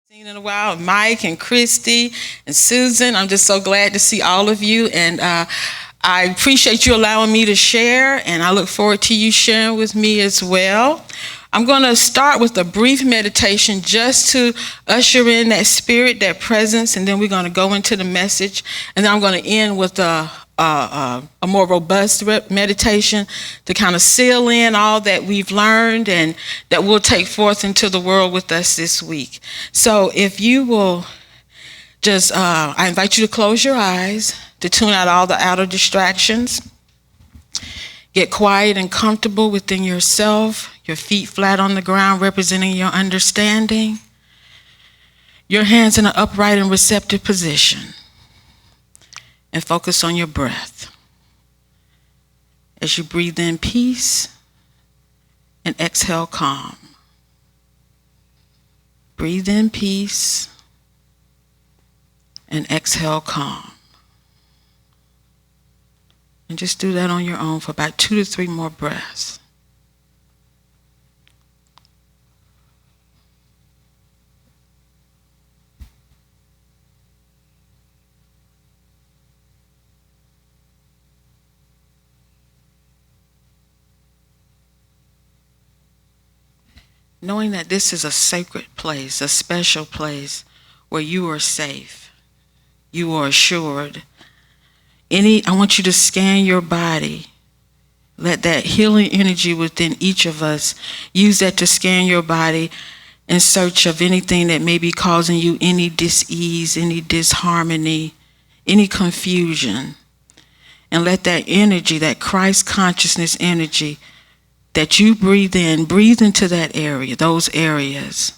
Seen in a while, Mike and Christy and Susan. I'm just so glad to see all of you, and I appreciate you allowing me to share, and I look forward to you sharing with me as well. I'm going to start with a brief meditation just to usher in that spirit, that presence, and then we're going to go into the message, and then I'm going to end with a more robust meditation to kind of seal in all that we've learned and that we'll take forth into the world with us this week. So if you will just, I invite you to close your eyes, to tune out all the outer distractions. Get quiet and comfortable within yourself, your feet flat on the ground representing your understanding, your hands in an upright and receptive position. And focus on your breath as you breathe in peace and exhale calm. Breathe in peace and exhale calm. And just do that on your own for about 2 to 3 more breaths. Knowing that this is a sacred place, a special place where you are safe, you are assured. I want you to scan your body. Let that healing energy within each of us, use that to scan your body in search of anything that may be causing you any dis-ease, any disharmony, any confusion. And let that energy, that Christ consciousness energy, that you breathe into that area, those areas.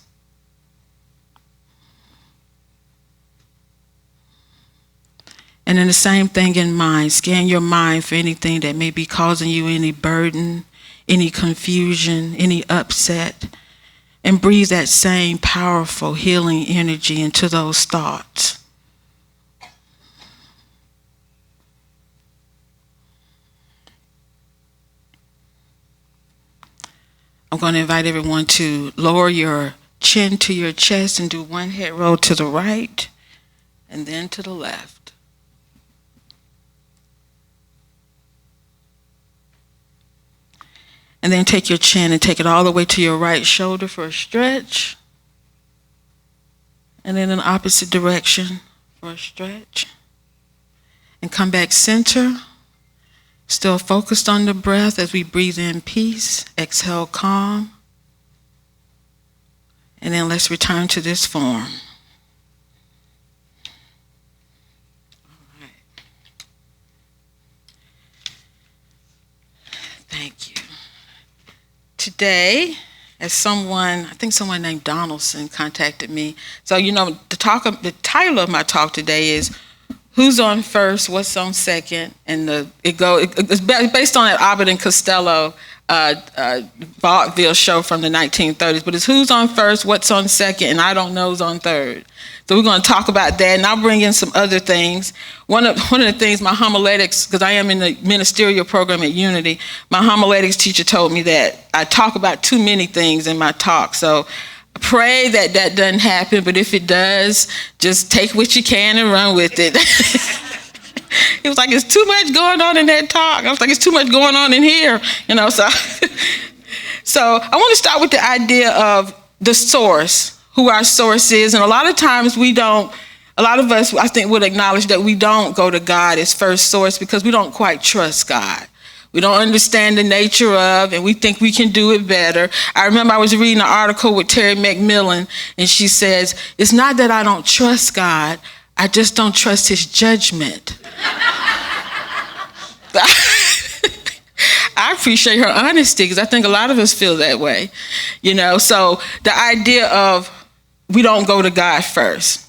And then the same thing in mind. Scan your mind for anything that may be causing you any burden, any confusion, any upset. And breathe that same powerful healing energy into those thoughts. I'm going to invite everyone to lower your chin to your chest and do one head roll to the right and then to the left. And then take your chin and take it all the way to your right shoulder for a stretch. And then in the opposite direction for a stretch. And come back center. Still focused on the breath as we breathe in peace, exhale calm. And then let's return to this form. All right. Thank you. Today, as I think someone named Donaldson contacted me. So, the title of my talk today is Who's on First, What's on Second? And it's based on that Abbott and Costello vaudeville show from the 1930s. But it's Who's on First, What's on Second, and I Don't Know's on Third. So we're going to talk about that, and I'll bring in some other things. One of the things, my homiletics, because I am in the ministerial program at Unity, my homiletics teacher told me that I talk about too many things in my talk. So pray that doesn't happen, but if it does, just take what you can and run with it. It was like, it's too much going on in that talk. I was like, it's too much going on in here, So I want to start with the idea of the source, who our source is. And a lot of times a lot of us, I think, would acknowledge that we don't go to God as first source because we don't quite trust God. We don't understand the nature of, and we think we can do it better. I remember I was reading an article with Terry McMillan, and she says, it's not that I don't trust God, I just don't trust his judgment. I appreciate her honesty because I think a lot of us feel that way. So the idea of we don't go to God first.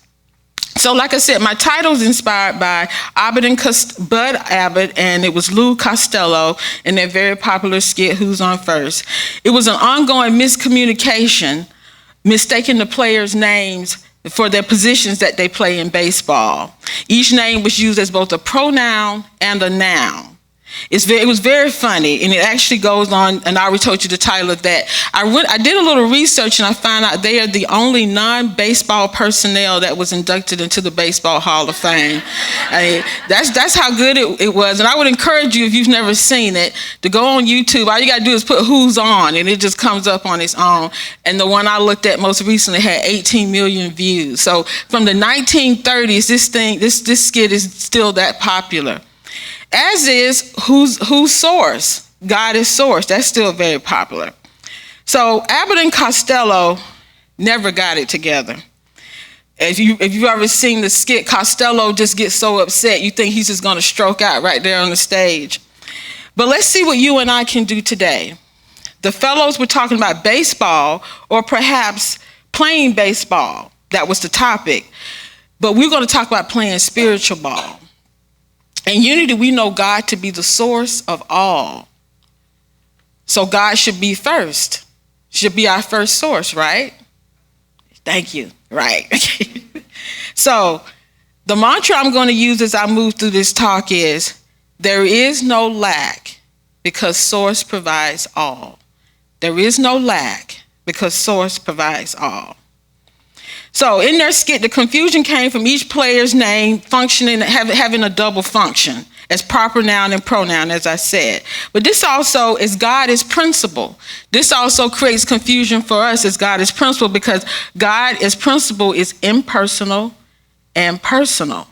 So like I said, my title is inspired by Bud Abbott, and it was Lou Costello in their very popular skit, Who's on First. It was an ongoing miscommunication, mistaking the players' names for their positions that they play in baseball. Each name was used as both a pronoun and a noun. It was very funny, and it actually goes on, and I already told you the title of that. I did a little research, and I found out they are the only non-baseball personnel that was inducted into the Baseball Hall of Fame. That's how good it was, and I would encourage you, if you've never seen it, to go on YouTube. All you got to do is put "Who's On," and it just comes up on its own. And the one I looked at most recently had 18 million views. So from the 1930s, this skit is still that popular. As is who's source? God is source. That's still very popular. So Abbott and Costello never got it together. If you've ever seen the skit, Costello just gets so upset you think he's just going to stroke out right there on the stage. But let's see what you and I can do today. The fellows were talking about baseball, or perhaps playing baseball. That was the topic. But we're going to talk about playing spiritual ball. In unity, we know God to be the source of all. So God should be first, should be our first source, right? Thank you. Right. So the mantra I'm going to use as I move through this talk is, there is no lack because source provides all. There is no lack because source provides all. So in their skit, the confusion came from each player's name functioning, having a double function as proper noun and pronoun, as I said. But this also is God is principle. This also creates confusion for us as God is principle, because God as principle is impersonal and personal.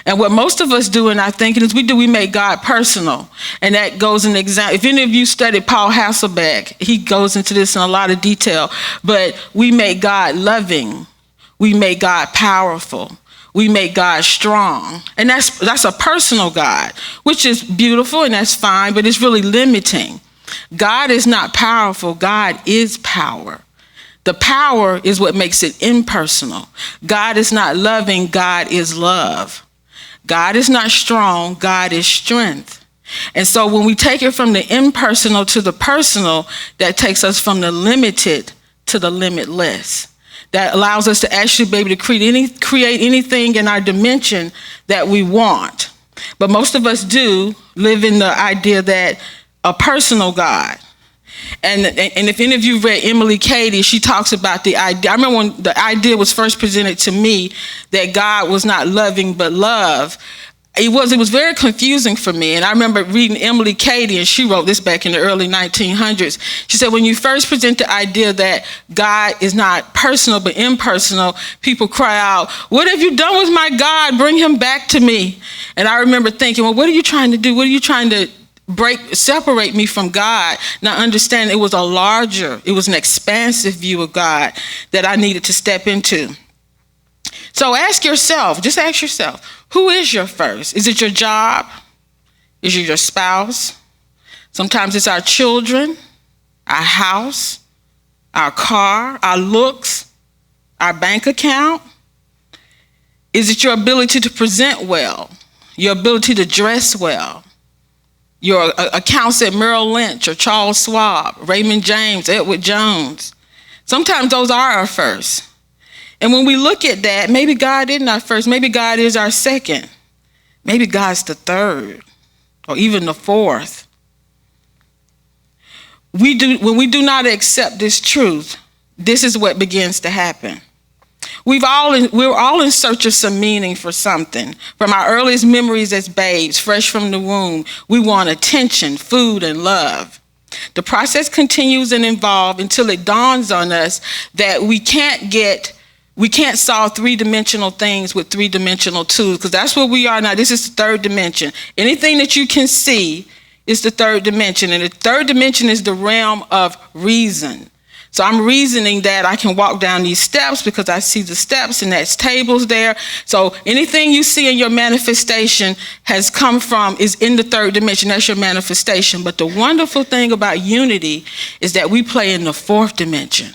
And what most of us do in our thinking is we make God personal. And that goes in example. If any of you studied Paul Hasselbeck, he goes into this in a lot of detail. But we make God loving. We make God powerful. We make God strong. And that's a personal God, which is beautiful and that's fine, but it's really limiting. God is not powerful. God is power. The power is what makes it impersonal. God is not loving. God is love. God is not strong. God is strength. And so when we take it from the impersonal to the personal, that takes us from the limited to the limitless. That allows us to actually be able to create anything in our dimension that we want. But most of us do live in the idea that a personal God. And if any of you read Emily Cady, she talks about the idea. I remember when the idea was first presented to me that God was not loving but love. It was very confusing for me. And I remember reading Emily Cady, and she wrote this back in the early 1900s. She said, when you first present the idea that God is not personal but impersonal, people cry out, "What have you done with my God? Bring him back to me." And I remember thinking, well, what are you trying to do? What are you trying to separate me from God? Now understand, it was an expansive view of God that I needed to step into. So ask yourself, who is your first? Is it your job? Is it your spouse? Sometimes it's our children, our house, our car, our looks, our bank account. Is it your ability to present well, your ability to dress well, your accounts at Merrill Lynch or Charles Schwab, Raymond James, Edward Jones? Sometimes those are our first. And when we look at that, maybe God isn't our first. Maybe God is our second. Maybe God's the third or even the fourth. When we do not accept this truth, this is what begins to happen. We're all in search of some meaning for something. From our earliest memories as babes, fresh from the womb, we want attention, food, and love. The process continues and evolves until it dawns on us that we can't solve three-dimensional things with three-dimensional tools, because that's where we are now. This is the third dimension. Anything that you can see is the third dimension, and the third dimension is the realm of reason. So I'm reasoning that I can walk down these steps because I see the steps and there's tables there. So anything you see in your manifestation is in the third dimension. That's your manifestation. But the wonderful thing about unity is that we play in the fourth dimension.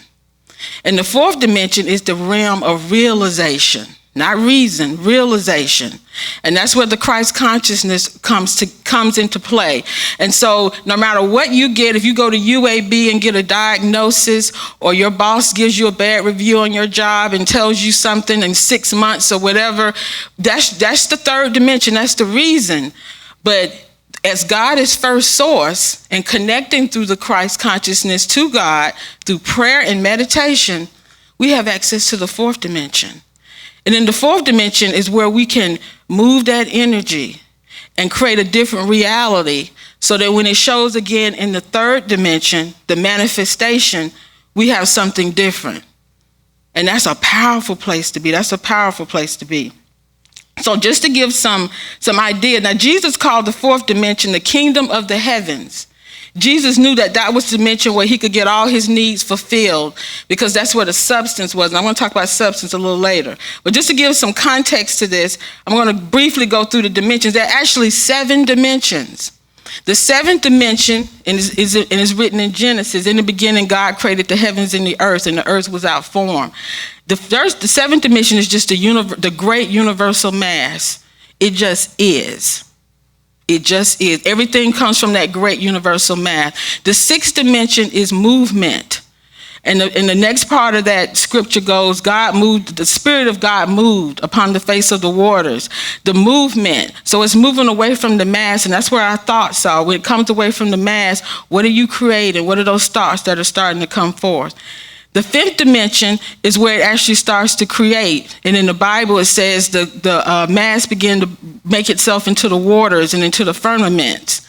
And the fourth dimension is the realm of realization, not reason, realization. And that's where the Christ consciousness comes into play. And so no matter what you get, if you go to UAB and get a diagnosis, or your boss gives you a bad review on your job and tells you something in 6 months or whatever, that's the third dimension. That's the reason. But as God is first source and connecting through the Christ consciousness to God through prayer and meditation, we have access to the fourth dimension. And in the fourth dimension is where we can move that energy and create a different reality so that when it shows again in the third dimension, the manifestation, we have something different. And that's a powerful place to be. That's a powerful place to be. So just to give some idea, now Jesus called the fourth dimension the kingdom of the heavens. Jesus knew that was the dimension where he could get all his needs fulfilled because that's where the substance was. And I'm going to talk about substance a little later. But just to give some context to this, I'm going to briefly go through the dimensions. There are actually 7 dimensions. The 7th dimension is written in Genesis. In the beginning, God created the heavens and the earth was without form. The 7th dimension is just the great universal mass. It just is. It just is. Everything comes from that great universal mass. The 6th dimension is movement. And the next part of that scripture goes, the Spirit of God moved upon the face of the waters. The movement. So it's moving away from the mass, and that's where our thoughts are. When it comes away from the mass, what are you creating? What are those thoughts that are starting to come forth? The 5th dimension is where it actually starts to create. And in the Bible, it says the mass began to make itself into the waters and into the firmaments.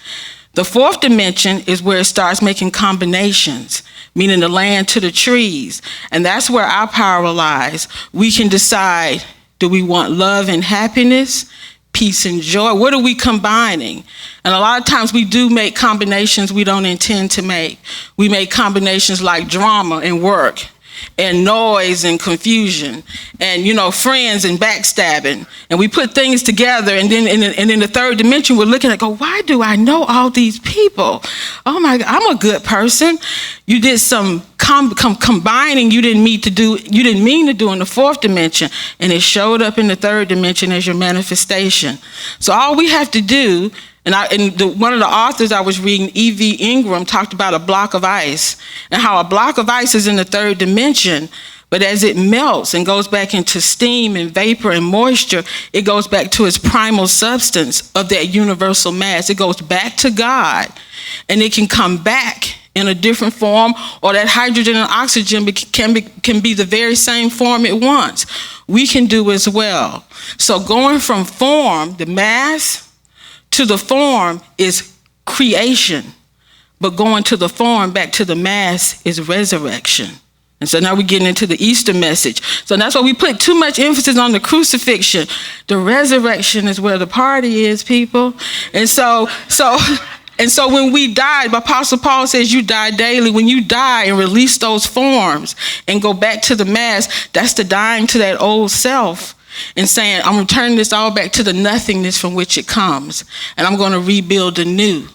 The 4th dimension is where it starts making combinations, meaning the land to the trees. And that's where our power lies. We can decide, do we want love and happiness, peace and joy? What are we combining? And a lot of times we do make combinations we don't intend to make. We make combinations like drama and work and noise and confusion and, friends and backstabbing. And we put things together, and then in the third dimension, we're looking at, why do I know all these people? Oh my God, I'm a good person. You did some combining you didn't mean to do in the 4th dimension, and it showed up in the 3rd dimension as your manifestation. So all we have to do, one of the authors I was reading, E.V. Ingram, talked about a block of ice and how a block of ice is in the 3rd dimension, but as it melts and goes back into steam and vapor and moisture, it goes back to its primal substance of that universal mass. It goes back to God, and it can come back in a different form, or that hydrogen and oxygen can be the very same form it wants. We can do as well. So going from form, the mass, to the form is creation, but going to the form back to the mass is resurrection. And so now we're getting into the Easter message. So that's why we put too much emphasis on the crucifixion. The resurrection is where the party is, people. And so when we die, Apostle Paul says you die daily. When you die and release those forms and go back to the mass, that's the dying to that old self and saying, I'm going to turn this all back to the nothingness from which it comes, and I'm going to rebuild anew.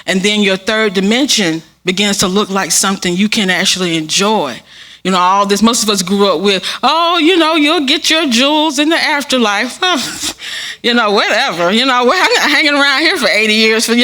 And then your 3rd dimension begins to look like something you can actually enjoy. All this, most of us grew up with, you'll get your jewels in the afterlife. Whatever. We're not hanging around here for 80 years for,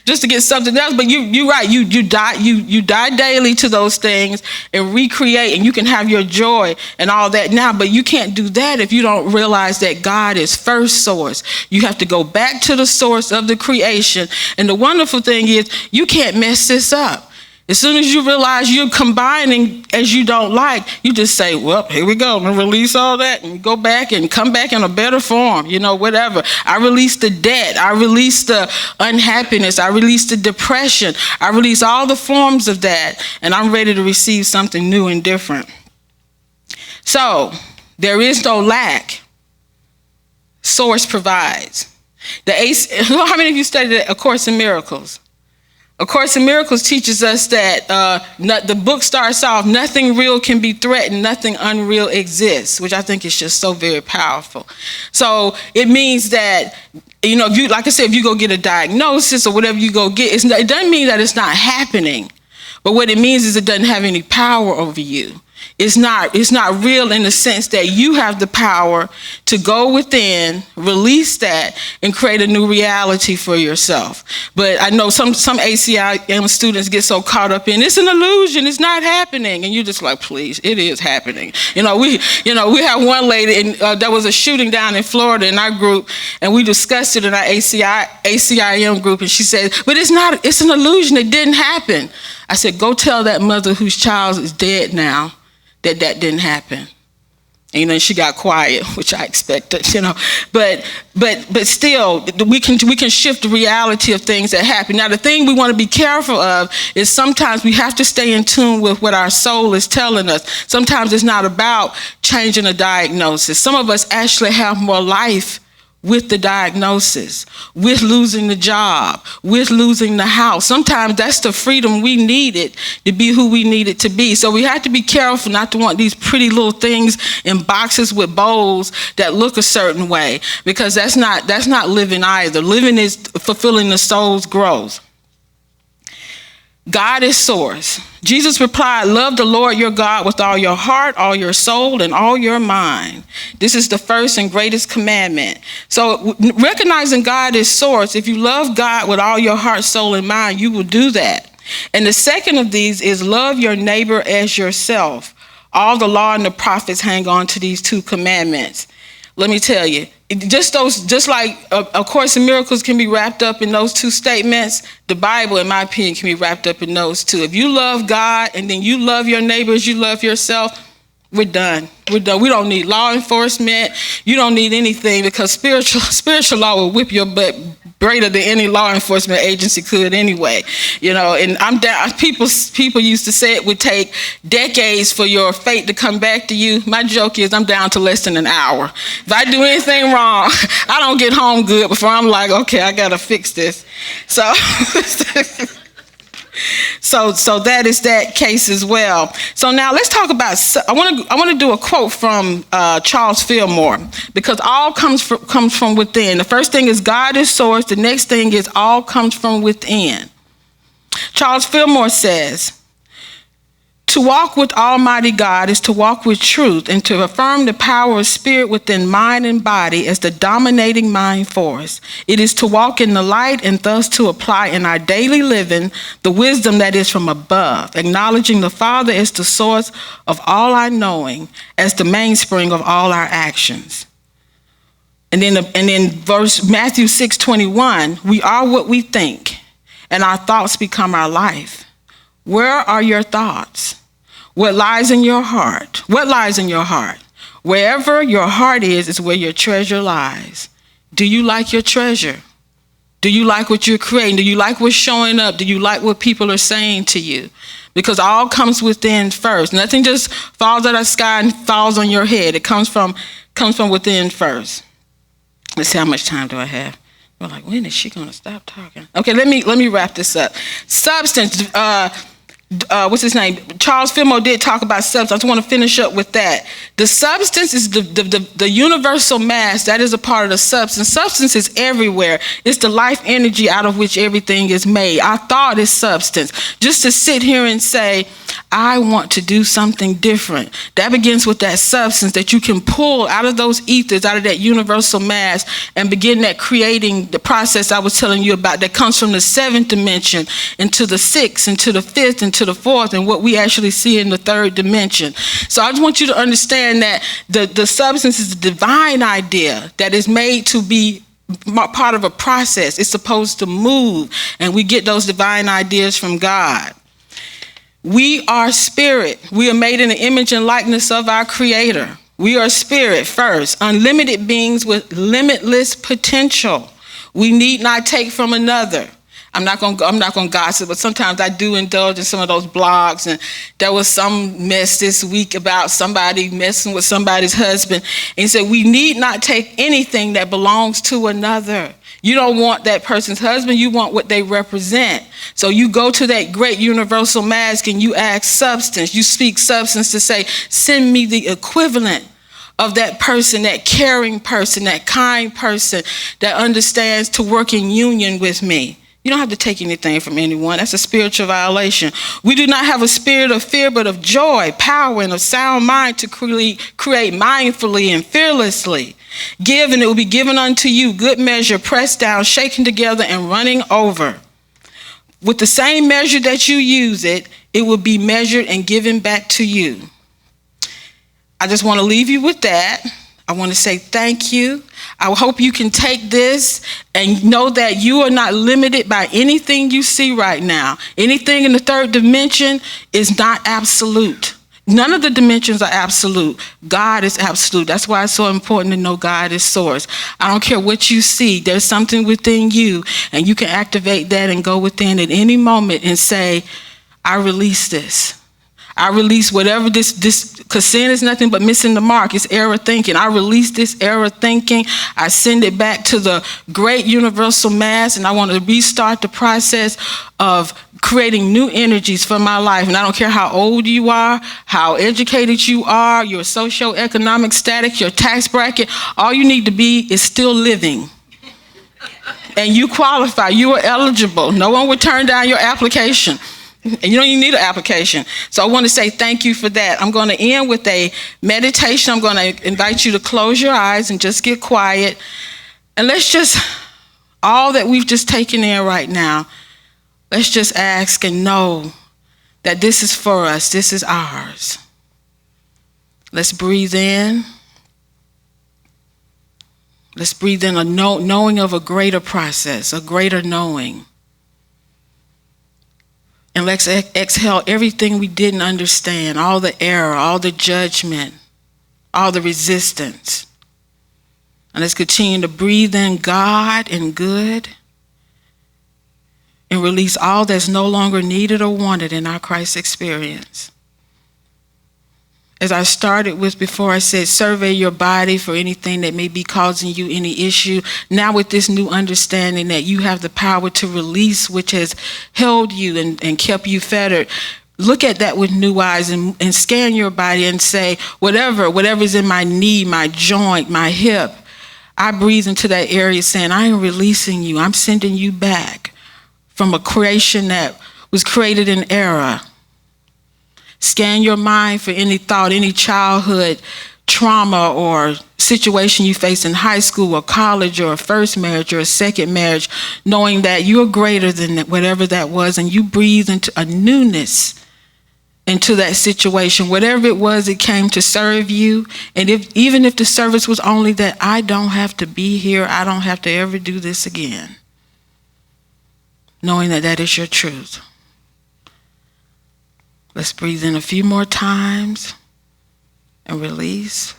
just to get something else. But you're right. You die daily to those things and recreate, and you can have your joy and all that now. But you can't do that if you don't realize that God is first source. You have to go back to the source of the creation. And the wonderful thing is you can't mess this up. As soon as you realize you're combining as you don't like, you just say, well, here we go. I'm going to release all that and go back and come back in a better form, whatever. I release the debt. I release the unhappiness. I release the depression. I release all the forms of that, and I'm ready to receive something new and different. So there is no lack. Source provides. How many of you studied A Course in Miracles? A Course in Miracles teaches us that the book starts off, nothing real can be threatened, nothing unreal exists, which I think is just so very powerful. So it means that, if you go get a diagnosis or whatever you go get, it doesn't mean that it's not happening. But what it means is it doesn't have any power over you. It's not real in the sense that you have the power to go within, release that, and create a new reality for yourself. But I know some ACIM students get so caught up in, it's an illusion, it's not happening. And you're just like, please, it is happening. We have one lady, and there was a shooting down in Florida in our group, and we discussed it in our ACIM group, and she said, but it's an illusion, it didn't happen. I said, go tell that mother whose child is dead now that didn't happen. And she got quiet, which I expected, But still, we can shift the reality of things that happen. Now, the thing we want to be careful of is sometimes we have to stay in tune with what our soul is telling us. Sometimes it's not about changing a diagnosis. Some of us actually have more life with the diagnosis, with losing the job, with losing the house. Sometimes that's the freedom we needed to be who we needed to be. So we have to be careful not to want these pretty little things in boxes with bowls that look a certain way, because that's not living either. Living is fulfilling the soul's growth. God is source. Jesus replied, love the Lord your God with all your heart, all your soul, and all your mind. This is the first and greatest commandment. So recognizing God is source, if you love God with all your heart, soul, and mind, you will do that. And the second of these is love your neighbor as yourself. All the law and the prophets hang on to these two commandments. Let me tell you, just like A Course in Miracles can be wrapped up in those two statements, the Bible, in my opinion, can be wrapped up in those two. If you love God and then you love your neighbors, you love yourself, we're done. We don't need law enforcement. You don't need anything, because spiritual law will whip your butt greater than any law enforcement agency could anyway. And I'm down. People used to say it would take decades for your fate to come back to you. My joke is I'm down to less than an hour. If I do anything wrong, I don't get home good before I'm like, okay, I gotta fix this. So So that is that case as well. So now let's talk about, I want to do a quote from Charles Fillmore, because all comes from within. The first thing is God is source. The next thing is all comes from within. Charles Fillmore says, to walk with Almighty God is to walk with truth and to affirm the power of spirit within mind and body as the dominating mind force. It is to walk in the light and thus to apply in our daily living the wisdom that is from above, acknowledging the Father as the source of all our knowing, as the mainspring of all our actions. And then verse Matthew 6:21, we are what we think, and our thoughts become our life. Where are your thoughts? What lies in your heart? What lies in your heart? Wherever your heart is where your treasure lies. Do you like your treasure? Do you like what you're creating? Do you like what's showing up? Do you like what people are saying to you? Because all comes within first. Nothing just falls out of the sky and falls on your head. It comes from within first. Let's see, how much time do I have? We're like, when is she gonna stop talking? Okay, let me wrap this up. Substance, what's his name? Charles Fillmore did talk about substance. I just want to finish up with that. The substance is the universal mass that is a part of the substance. Substance is everywhere. It's the life energy out of which everything is made. Our thought is substance. Just to sit here and say, I want to do something different. That begins with that substance that you can pull out of those ethers, out of that universal mass, and begin that creating the process I was telling you about that comes from the seventh dimension into the sixth, into the fifth, into the fourth, and what we actually see in the third dimension. So I just want you to understand that the substance is a divine idea that is made to be part of a process. It's supposed to move, and we get those divine ideas from God. We are spirit. We are made in the image and likeness of our Creator. We are spirit first, unlimited beings with limitless potential. We need not take from another. I'm not going to gossip, but sometimes I do indulge in some of those blogs, and there was some mess this week about somebody messing with somebody's husband, and he said, we need not take anything that belongs to another. You don't want that person's husband, you want what they represent. So you go to that great universal mask and you ask substance. You speak substance to say, send me the equivalent of that person, that caring person, that kind person that understands to work in union with me. You don't have to take anything from anyone. That's a spiritual violation. We do not have a spirit of fear, but of joy, power, and a sound mind to create mindfully and fearlessly. Give, and it will be given unto you, good measure, pressed down, shaken together, and running over. With the same measure that you use it, it will be measured and given back to you. I just want to leave you with that. I want to say thank you. I hope you can take this and know that you are not limited by anything you see right now. Anything in the third dimension is not absolute. None of the dimensions are absolute. God is absolute. That's why it's so important to know God is source. I don't care what you see. There's something within you, and you can activate that and go within at any moment and say, I release this. I release whatever this, because sin is nothing but missing the mark. It's error thinking. I release this error thinking. I send it back to the great universal mass, and I want to restart the process of creating new energies for my life. And I don't care how old you are, how educated you are, your socioeconomic status, your tax bracket. All you need to be is still living. And you qualify. You are eligible. No one would turn down your application. And you don't even need an application. So I want to say thank you for that. I'm going to end with a meditation. I'm going to invite you to close your eyes and just get quiet. And let's just, all that we've just taken in right now, let's just ask and know that this is for us. This is ours. Let's breathe in. Let's breathe in a knowing of a greater process, a greater knowing. And let's exhale everything we didn't understand, all the error, all the judgment, all the resistance. And let's continue to breathe in God and good and release all that's no longer needed or wanted in our Christ experience. As I started with before, I said, survey your body for anything that may be causing you any issue. Now with this new understanding that you have the power to release, which has held you and kept you fettered, look at that with new eyes and scan your body and say, whatever's in my knee, my joint, my hip, I breathe into that area saying, I am releasing you. I'm sending you back from a creation that was created in error. Scan your mind for any thought, any childhood trauma or situation you faced in high school or college or a first marriage or a second marriage, knowing that you're greater than whatever that was, and you breathe into a newness into that situation. Whatever it was, it came to serve you. And even if the service was only that I don't have to be here, I don't have to ever do this again, knowing that that is your truth. Let's breathe in a few more times and release.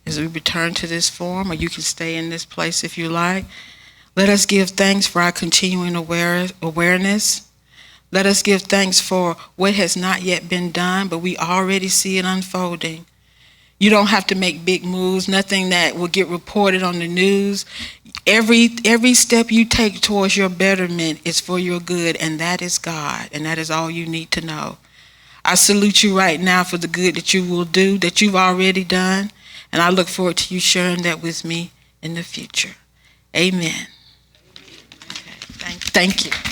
As we return to this form, or you can stay in this place if you like, let us give thanks for our continuing awareness. Let us give thanks for what has not yet been done, but we already see it unfolding. You don't have to make big moves, nothing that will get reported on the news. Every step you take towards your betterment is for your good, and that is God, and that is all you need to know. I salute you right now for the good that you will do, that you've already done, and I look forward to you sharing that with me in the future. Amen. Okay, thank you.